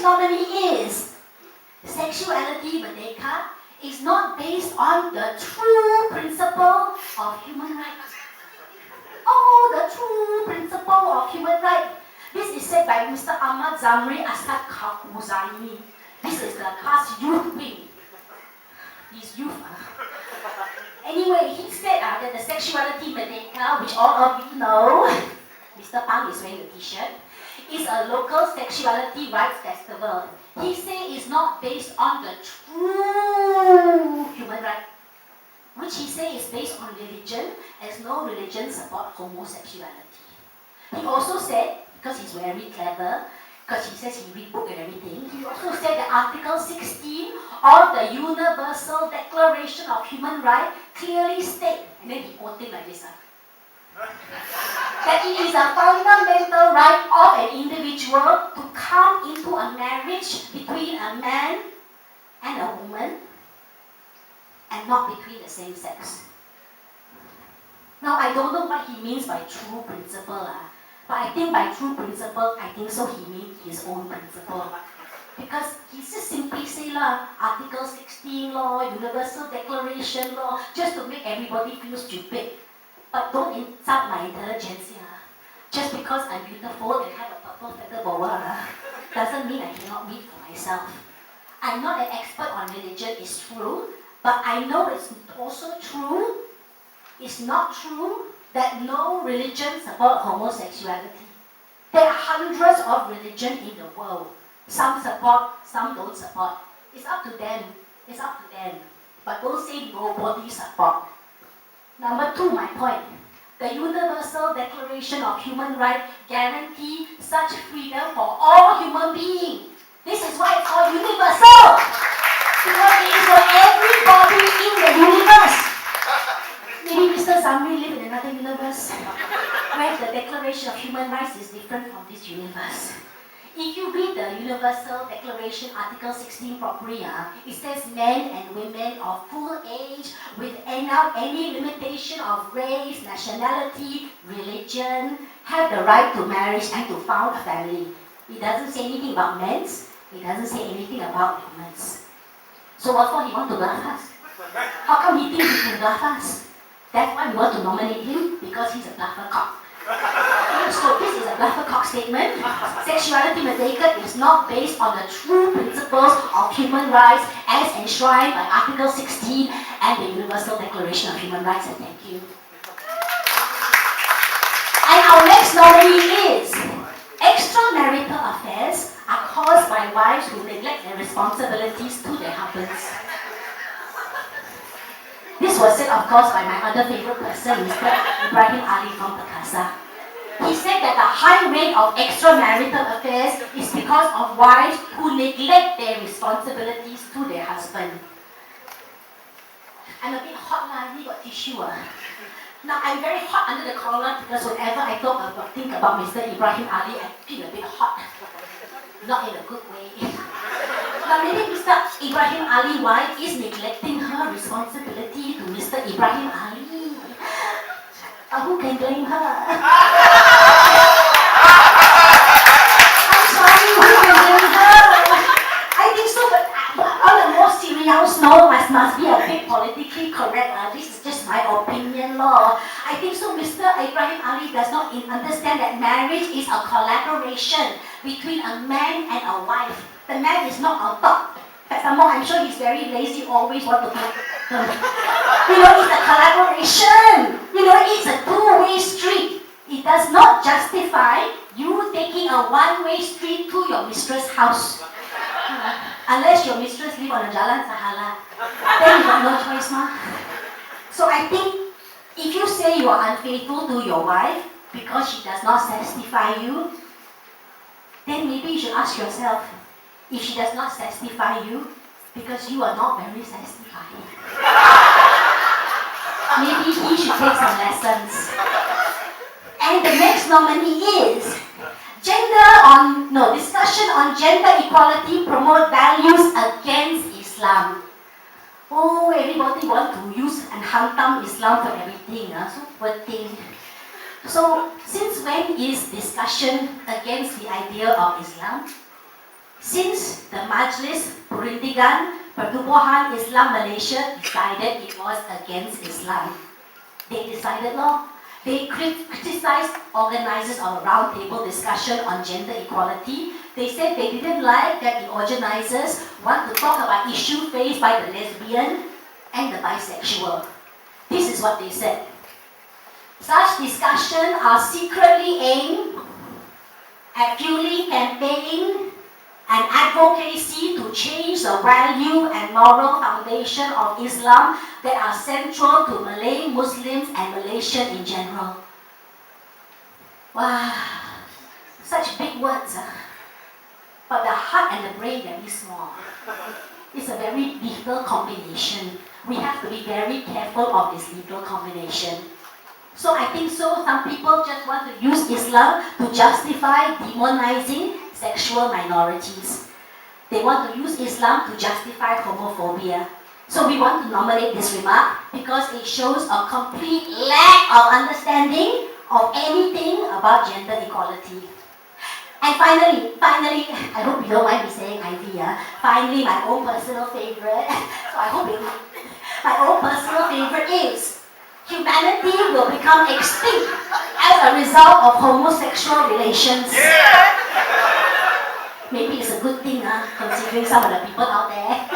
nominee is sexuality merdeka is not based on the true principle of human rights. Oh, the true principle of human rights. This is said by Mr. Ahmad Zamri Asad Kakuzai. This is the class youth wing. He's youth. Anyway, he said that the sexuality merdeka, which all of you know, Mr. Pang is wearing the t-shirt, is a local sexuality rights festival. He said it's not based on the true human right, which he said is based on religion, as no religion supports homosexuality. He also said, because he's very clever, because he says he read book and everything, he also said that Article 16 of the Universal Declaration of Human Rights clearly states, and then he quoted like this, that it is a fundamental right of an individual to come into a marriage between a man and a woman, and not between the same sex. Now, I don't know what he means by true principle, but I think by true principle, I think so he means his own principle. Because he just simply say Article 16 law, Universal Declaration law, just to make everybody feel stupid. But don't insult my intelligence. Just because I'm beautiful and have a purple feather boa doesn't mean I cannot read for myself. I'm not an expert on religion, it's true, but I know it's also true, it's not true, that no religion supports homosexuality. There are hundreds of religions in the world. Some support, some don't support. It's up to them. It's up to them. But don't say nobody support. Number two, my point. The Universal Declaration of Human Rights guarantees such freedom for all human beings. This is why it's called universal. Because it is for everybody in the universe. Maybe Mr. Zamri lives in another universe where the Declaration of Human Rights is different from this universe. If you read the Universal Declaration Article 16 properly, it says men and women of full age without any limitation of race, nationality, religion, have the right to marriage and to found a family. It doesn't say anything about men's, it doesn't say anything about women's. So what for he want to bluff us? How come he thinks he can bluff us? That's why we want to nominate him, because he's a bluffer cock. So this is a bluffer cock statement. Sexuality merdeka is not based on the true principles of human rights as enshrined by Article 16 and the Universal Declaration of Human Rights. And thank you. And our next nominee is extramarital affairs are caused by wives who neglect their responsibilities to their husbands. This was said, of course, by my other favorite person, Mr. Ibrahim Ali from Perkasa. He said that the high rate of extramarital affairs is because of wives who neglect their responsibilities to their husband. I'm a bit hot now, I need got tissue. Now, I'm very hot under the collar because whenever I think about Mr. Ibrahim Ali, I feel a bit hot. Not in a good way. Now, maybe Mr. Ibrahim Ali's wife is neglecting her responsibility to Mr. Ibrahim Ali. Who can blame her? I'm sorry, who can blame her? I think so, but on a more serious note, must be a bit politically correct. This is just my opinion, law. I think so, Mr. Ibrahim Ali does not understand that marriage is a collaboration between a man and a wife. The man is not on top. But somehow I'm sure he's very lazy, always want to be. It's a collaboration. It's a two-way street. It does not justify you taking a one-way street to your mistress' house. Unless your mistress live on a Jalan Sahala. Then you have no choice, So I think if you say you are unfaithful to your wife because she does not satisfy you, then maybe you should ask yourself, if she does not satisfy you, because you are not very satisfying. Maybe he should take some lessons. And the next nominee is discussion on gender equality promote values against Islam. Oh, everybody want to use and hantam Islam for everything. So poor thing. So since when is discussion against the idea of Islam? Since the Majlis Perundingan Pertubuhan Islam Malaysia decided it was against Islam. They decided law. They criticized organizers of a roundtable discussion on gender equality. They said they didn't like that the organizers want to talk about issues faced by the lesbian and the bisexual. This is what they said. Such discussions are secretly aimed at fueling campaign and advocacy to change the value and moral foundation of Islam that are central to Malay Muslims and Malaysians in general. Wow, such big words, but the heart and the brain very small. It's a very lethal combination. We have to be very careful of this lethal combination. So I think some people just want to use Islam to justify demonizing sexual minorities. They want to use Islam to justify homophobia. So we want to nominate this remark because it shows a complete lack of understanding of anything about gender equality. And finally, I hope you don't mind me saying Ivy, finally my own personal favorite, so I hope my own personal favorite is humanity will become extinct as a result of homosexual relations. Yeah. Maybe it's a good thing, considering some of the people out there.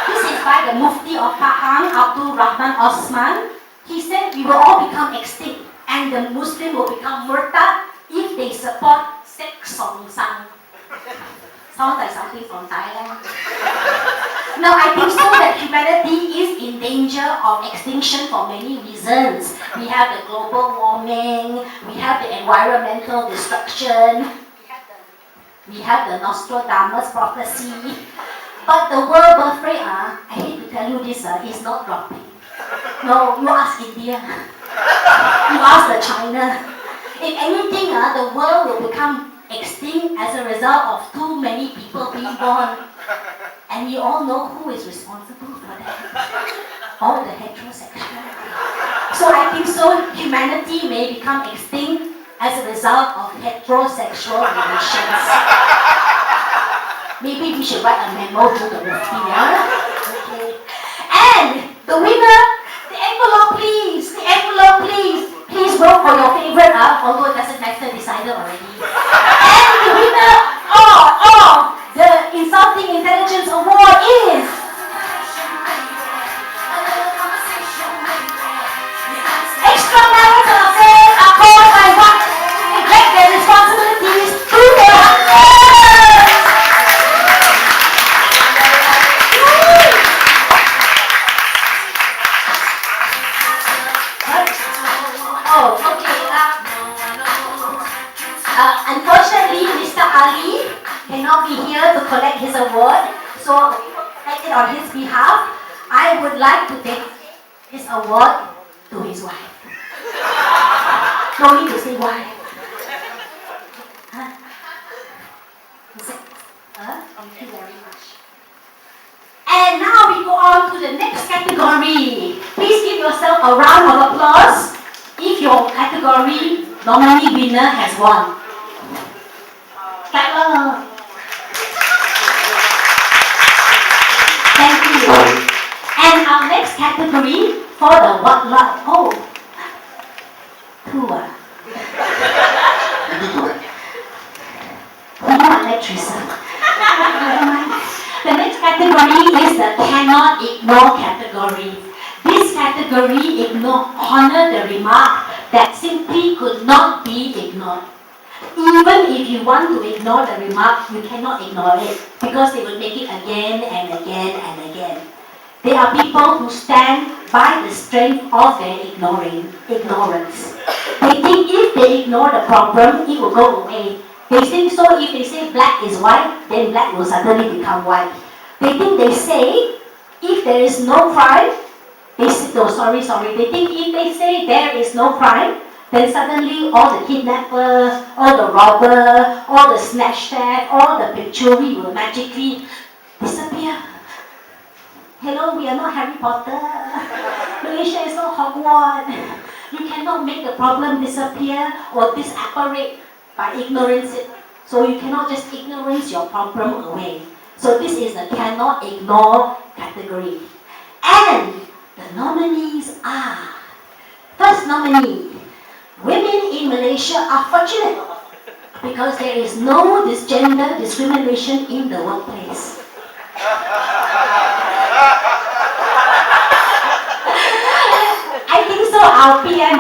This is by the Mufti of Pahang, Abdul Rahman Osman. He said we will all become extinct and the Muslim will become murtad if they support sex song sang. Sounds like something from Thailand. Now I think so that humanity is in danger of extinction for many reasons. We have the global warming, we have the environmental destruction, we have the Nostradamus prophecy. But the world birth rate, I hate to tell you this, is not dropping. No, you ask India. You ask the China. If anything, the world will become extinct as a result of too many people being born. And we all know who is responsible for that. All the heterosexual. So I think humanity may become extinct as a result of heterosexual relations. Maybe we should write a memo to the Mufti, Okay. And the winner, the envelope please, the envelope please. Please vote for your favorite, although it doesn't matter, decided already. And the winner of the Insulting Intelligence Award is Extramarital affairs are called by what neglect their responsibilities to their husbands. Unfortunately, Mr. Ali cannot be here to collect his award, so collect it on his behalf. I would like to take his award to his wife. No need to say why. Thank you very much. And now we go on to the next category. Please give yourself a round of applause if your category nominee winner has won. Thank you. And our next category for the Wat Lah. Oh, two. The next category is the cannot ignore category. This category honor the remark that simply could not be ignored. Even if you want to ignore the remark, you cannot ignore it because they will make it again and again and again. There are people who stand by the strength of their ignorance. They think if they ignore the problem, it will go away. They think so if they say black is white, then black will suddenly become white. They think they say if there is no crime, they think if they say there is no crime, then suddenly all the kidnappers, all the robbers, all the snatch theft, all the pictuary will magically disappear. Hello, we are not Harry Potter. Malaysia is not Hogwarts. You cannot make the problem disappear or disapparate by ignorance. So you cannot just ignorance your problem away. So this is the cannot ignore category. And the nominees are, first nominee, women in Malaysia are fortunate because there is no gender discrimination in the workplace. I think so, our PM,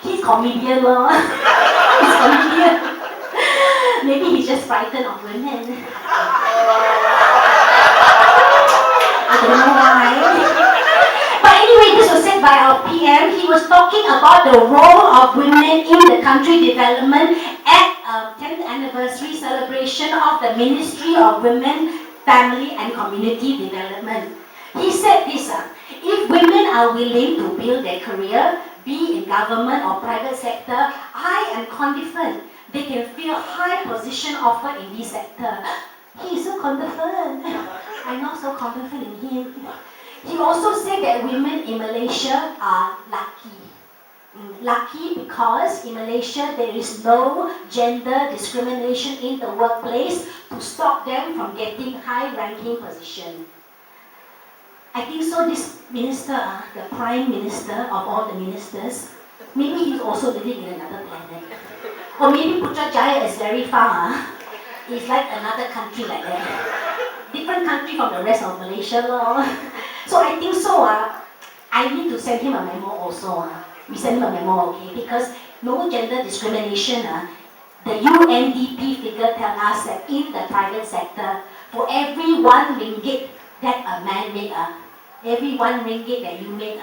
he's comedian lor. He's comedian. Maybe he's just frightened of women. I don't know why. But anyway, this was said by our PM. He was talking about the role of women in the country development at 10th anniversary celebration of the Ministry of Women, Family and Community Development. He said this, if women are willing to build their career, be in government or private sector, I am confident they can fill high position offered in this sector. He is so confident. I'm not so confident in him. He also said that women in Malaysia are lucky. Lucky because in Malaysia there is no gender discrimination in the workplace to stop them from getting high-ranking position. I think so this minister, the prime minister of all the ministers, maybe he's also living in another planet. Or maybe Putrajaya is very far. It's like another country like that. Different country from the rest of Malaysia. So I think so. I need to send him a memo also. We send him a memo, okay? Because no gender discrimination. The UNDP figure tell us that in the private sector, for every 1 ringgit that a man make, every 1 ringgit that you make,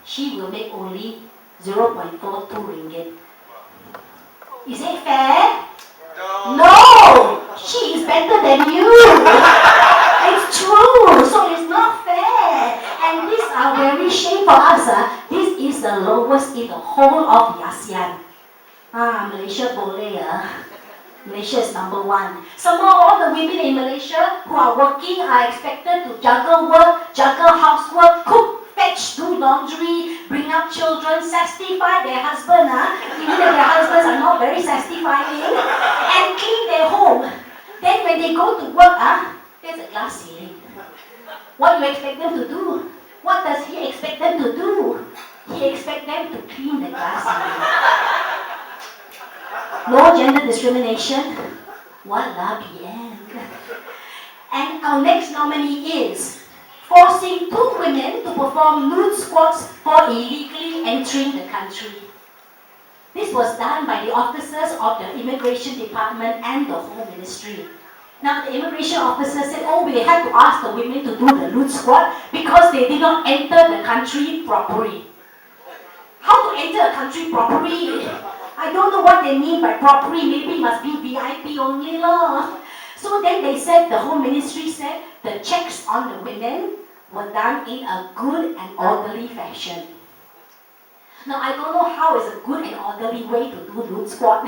she will make only 0.42 ringgit. Is it fair? No! She is better than you! It's true! So it's not fair! And these are very shame for us. This is the lowest in the whole of the ASEAN. Malaysia boleh. Malaysia is number 1. Some more, all the women in Malaysia who are working are expected to juggle work, juggle housework, cook, fetch, do laundry, bring up children, satisfy their husband, even if their husbands are not very satisfying, and clean their home. Then when they go to work, there's a glass ceiling. What do you expect them to do? What does he expect them to do? He expects them to clean the glass ceiling. No gender discrimination. Wat Lah PM. And our next nominee is forcing 2 women to perform nude squats for illegally entering the country. This was done by the officers of the Immigration Department and the Home Ministry. Now the immigration officer said, we had to ask the women to do the nude squat because they did not enter the country properly. How to enter a country properly? I don't know what they mean by properly. Maybe it must be VIP only lah. So then they said, the Home Ministry said, the checks on the women were done in a good and orderly fashion. Now I don't know how is a good and orderly way to do nude squat.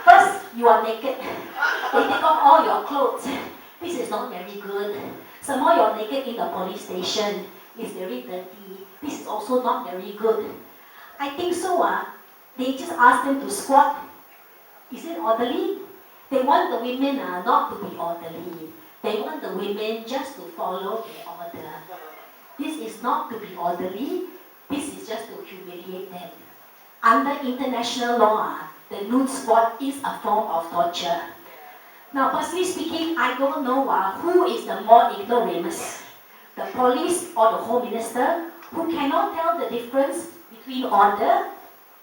First, you are naked. They take off all your clothes. This is not very good. Some more you're naked in the police station. It's very dirty. This is also not very good. I think so. They just ask them to squat. Is it orderly? They want the women not to be orderly. They want the women just to follow their order. This is not to be orderly. This is just to humiliate them. Under international law, the nude squat is a form of torture. Now, personally speaking, I don't know who is the more ignoramus, the police or the Home Minister, who cannot tell the difference between order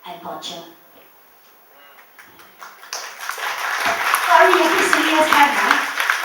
and torture.